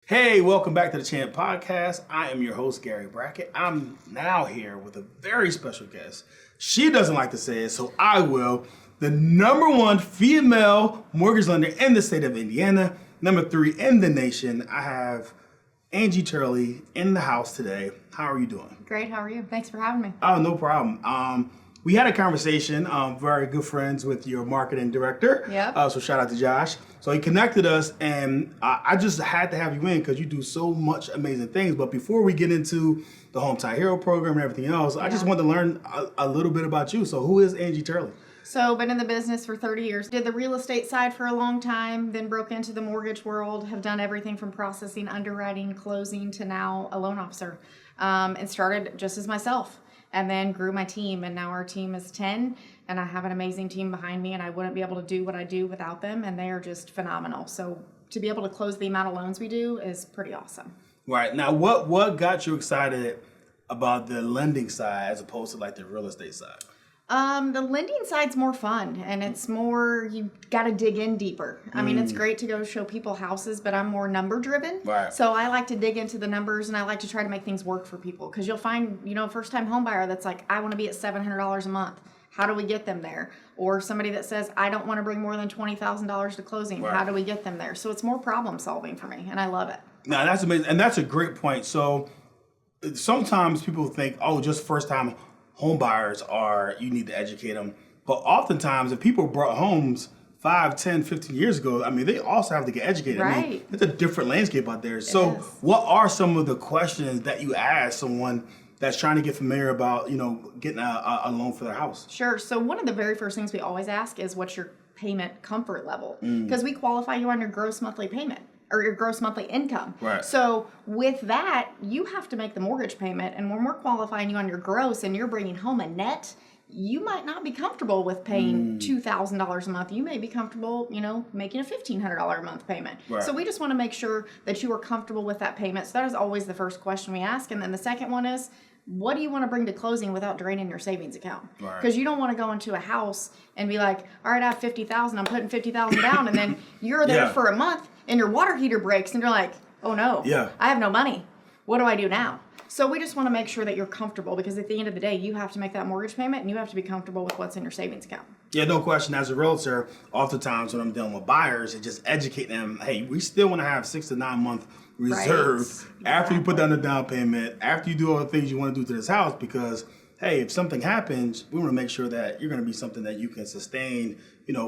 Hey, welcome back to the Champ Podcast. I am your host, Gary Brackett. I'm now here with a very special guest. She doesn't like to say it, so I will. The number one female mortgage lender in the state of Indiana, number 3 in the nation. I have Angie Turley in the house today. How are you doing? Great, how are you? Thanks for having me. Oh, no problem. We had a conversation, very good friends with your marketing director. Yep. So shout out to Josh. So he connected us, and I just had to have you in because you do so much amazing things. But before we get into the Hometown Hero program and everything else, I just wanted to learn a little bit about you. So who is Angie Turley? So been in the business for 30 years. Did the real estate side for a long time, then broke into the mortgage world, have done everything from processing, underwriting, closing to now a loan officer. And started just as myself. And then grew my team, and now our team is 10, and I have an amazing team behind me, and I wouldn't be able to do what I do without them, and they are just phenomenal. So to be able to close the amount of loans we do is pretty awesome. Right. Now, what got you excited about the lending side as opposed to like the real estate side? The lending side's more fun, and it's more, you got to dig in deeper. I mean, it's great to go show people houses, but I'm more number driven. Right. So I like to dig into the numbers, and I like to try to make things work for people, because you'll find, first time home buyer that's like, I want to be at $700 a month. How do we get them there? Or somebody that says, I don't want to bring more than $20,000 to closing. Right. How do we get them there? So it's more problem solving for me, and I love it. Now, that's amazing. And that's a great point. So sometimes people think, oh, just first time home buyers you need to educate them. But oftentimes, if people brought homes 5, 10, 15 years ago, I mean, they also have to get educated. Right. I mean, it's a different landscape out there. So what are some of the questions that you ask someone that's trying to get familiar about, getting a loan for their house? Sure. So one of the very first things we always ask is, what's your payment comfort level? Because we qualify you on your gross monthly payment or your gross monthly income. Right. So with that, you have to make the mortgage payment. And when we're qualifying you on your gross and you're bringing home a net, you might not be comfortable with paying $2,000 a month. You may be comfortable, making a $1,500 a month payment. Right. So we just want to make sure that you are comfortable with that payment. So that is always the first question we ask. And then the second one is, what do you want to bring to closing without draining your savings account? Right. Because you don't want to go into a house and be like, all right, I have $50,000, I'm putting $50,000 down, and then you're there for a month and your water heater breaks and you're like, oh no, I have no money. What do I do now? So we just want to make sure that you're comfortable, because at the end of the day, you have to make that mortgage payment and you have to be comfortable with what's in your savings account. Yeah, no question. As a realtor, oftentimes when I'm dealing with buyers, it just educate them, hey, we still want to have 6 to 9 month reserve after you put down the down payment, after you do all the things you want to do to this house, because hey, if something happens, we want to make sure that you're going to be something that you can sustain,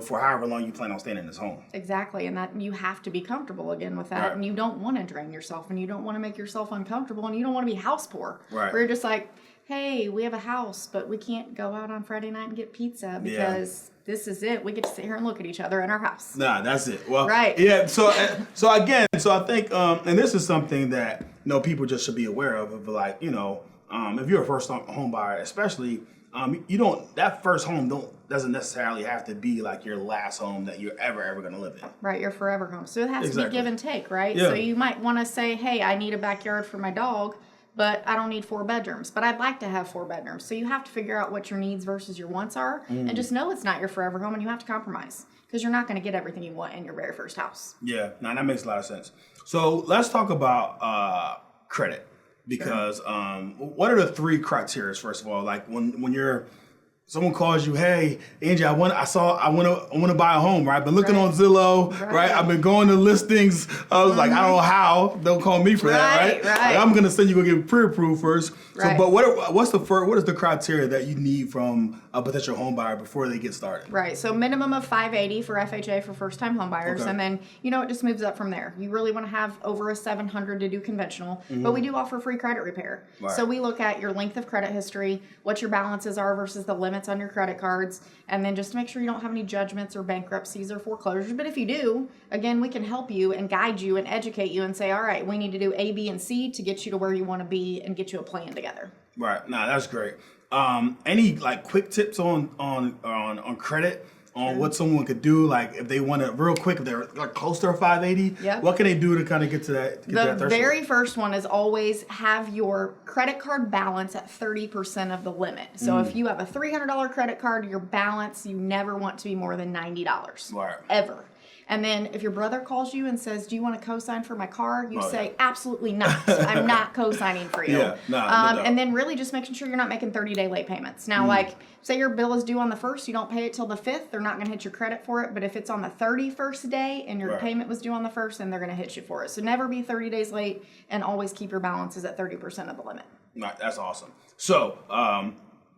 for however long you plan on staying in this home. Exactly, and that you have to be comfortable again with that, and you don't want to drain yourself, and you don't want to make yourself uncomfortable, and you don't want to be house poor. Right. Where you're just like, hey, we have a house, but we can't go out on Friday night and get pizza because this is it. We get to sit here and look at each other in our house. Nah, that's it. Well, right. Yeah. So I think, and this is something that people just should be aware of like, if you're a first home buyer, especially, that first home doesn't necessarily have to be like your last home that you're ever going to live in. Right, your forever home. So it has to be give and take, right? Yeah. So you might want to say, hey, I need a backyard for my dog, but I don't need 4 bedrooms. But I'd like to have 4 bedrooms. So you have to figure out what your needs versus your wants are, and just know it's not your forever home, and you have to compromise, because you're not going to get everything you want in your very first house. Yeah, now that makes a lot of sense. So let's talk about credit. Because what are the 3 criteria, first of all? Like when someone calls you, hey, Angie, I want to buy a home, right? I've been looking on Zillow, right? I've been going to listings. I was like, I don't know how. Don't call me for that, right? Right. Like, I'm gonna send you go get pre-approved first. Right. So, but what is the criteria that you need from a potential home buyer before they get started? Right. So minimum of 580 for FHA for first time home buyers, and then it just moves up from there. You really want to have over a 700 to do conventional, but we do offer free credit repair. Right. So we look at your length of credit history, what your balances are versus the limits on your credit cards, and then just to make sure you don't have any judgments or bankruptcies or foreclosures. But if you do, again, we can help you and guide you and educate you and say, all right, we need to do A, B, and C to get you to where you want to be and get you a plan together. Right. Nah, that's great. Any like quick tips on credit? On what someone could do, like if they want to real quick, if they're like close to a 580, what can they do to kind of get to that? The very first one is always have your credit card balance at 30% of the limit. So if you have a $300 credit card, your balance, you never want to be more than $90. Right. Ever. And then if your brother calls you and says, do you want to co-sign for my car? You say, yeah. absolutely not. I'm not co-signing for you. Yeah, no doubt. And then really just making sure you're not making 30-day late payments. Now, like, say your bill is due on the 1st, you don't pay it till the 5th, they're not going to hit your credit for it. But if it's on the 31st day and your payment was due on the 1st, then they're going to hit you for it. So never be 30 days late, and always keep your balances at 30% of the limit. Right, that's awesome. So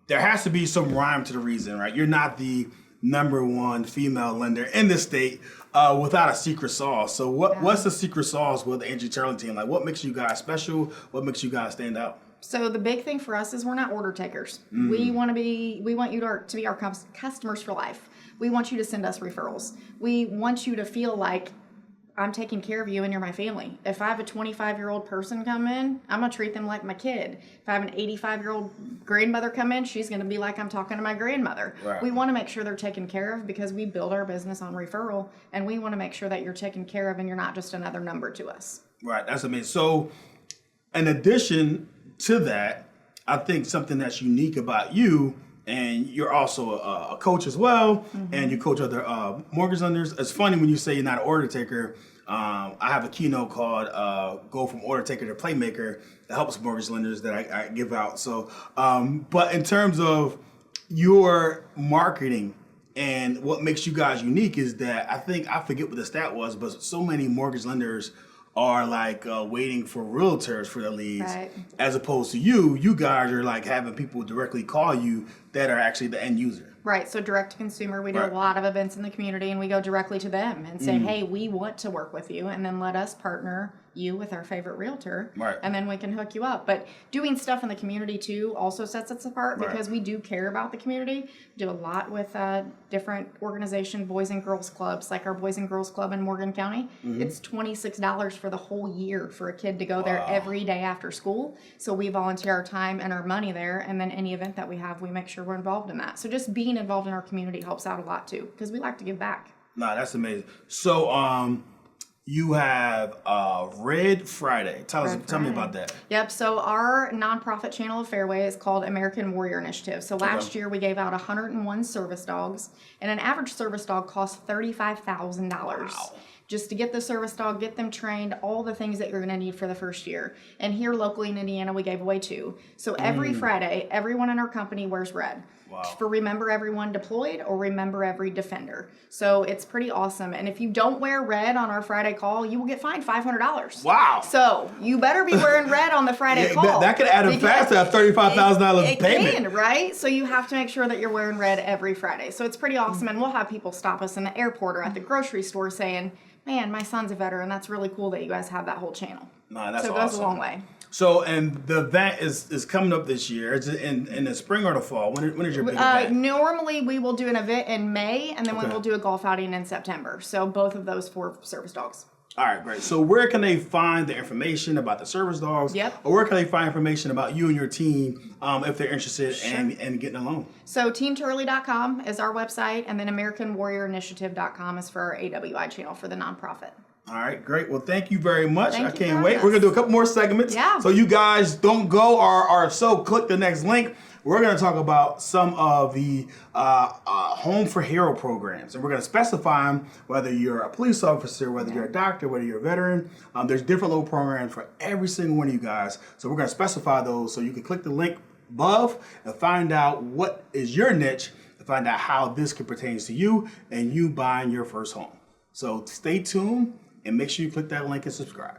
there has to be some rhyme to the reason, right? You're not the #1 female lender in the state without a secret sauce. So what's the secret sauce with the Angie Turley team? Like, what makes you guys special? What makes you guys stand out? So the big thing for us is we're not order takers. We want you to be our customers for life. We want you to send us referrals. We want you to feel like I'm taking care of you and you're my family. If I have a 25-year-old person come in, I'm going to treat them like my kid. If I have an 85-year-old grandmother come in, she's going to be like I'm talking to my grandmother. Right. We want to make sure they're taken care of because we build our business on referral, and we want to make sure that you're taken care of and you're not just another number to us. Right, that's amazing. So in addition to that, I think something that's unique about you, and you're also a coach as well, and you coach other mortgage lenders. It's funny when you say you're not an order taker. I have a keynote called Go From Order Taker to Playmaker that helps mortgage lenders that I give out. So, but in terms of your marketing and what makes you guys unique is that I forget what the stat was, but so many mortgage lenders are like waiting for realtors for the leads, Right. as opposed to you guys are like having people directly call you that are actually the end user. Right, so direct to consumer, we do Right. a lot of events in the community, and we go directly to them and say, hey, we want to work with you, and then let us partner you with our favorite realtor, Right. and then we can hook you up. But doing stuff in the community too also sets us apart Right. because we do care about the community. We do a lot with different organization boys and girls clubs, like our Boys and Girls Club in Morgan County. It's $26 for the whole year for a kid to go there every day after school. So we volunteer our time and our money there, and then any event that we have, we make sure we're involved in that. So just being involved in our community helps out a lot too, because we like to give back. Nah, that's amazing. So you have Red Friday. Tell me about that. Yep. So our nonprofit channel of Fairway is called American Warrior Initiative. So last year we gave out 101 service dogs, and an average service dog costs $35,000. Wow. Just to get the service dog, get them trained, all the things that you're going to need for the first year. And here locally in Indiana, we gave away 2. So every Friday, everyone in our company wears red. Wow. For Remember Everyone Deployed or Remember Every Defender. So it's pretty awesome. And if you don't wear red on our Friday call, you will get fined $500. Wow. So you better be wearing red on the Friday call. That could add up fast to a $35,000 payment. It can, right? So you have to make sure that you're wearing red every Friday. So it's pretty awesome. And we'll have people stop us in the airport or at the grocery store saying, man, my son's a veteran. That's really cool that you guys have that whole channel. Nah, that's so it awesome. goes a long way. So, and the event is coming up this year. Is it in the spring or the fall? When is your big event? Normally, we will do an event in May, and then we Okay. will do a golf outing in September. So both of those for service dogs. All right, great. So where can they find the information about the service dogs? Yep. Or where can they find information about you and your team if they're interested in getting a loan? So teamturley.com is our website, and then AmericanWarriorInitiative.com is for our AWI channel for the nonprofit. All right, great. Well, thank you very much. Thank I you can't for wait. having We're going to do us. a couple more segments. Yeah. So you guys don't go or so click the next link. We're going to talk about some of the Home for Hero programs. And we're going to specify them, whether you're a police officer, whether you're a doctor, whether you're a veteran. There's different little programs for every single one of you guys. So we're going to specify those so you can click the link above and find out what is your niche and find out how this can pertain to you and you buying your first home. So stay tuned and make sure you click that link and subscribe.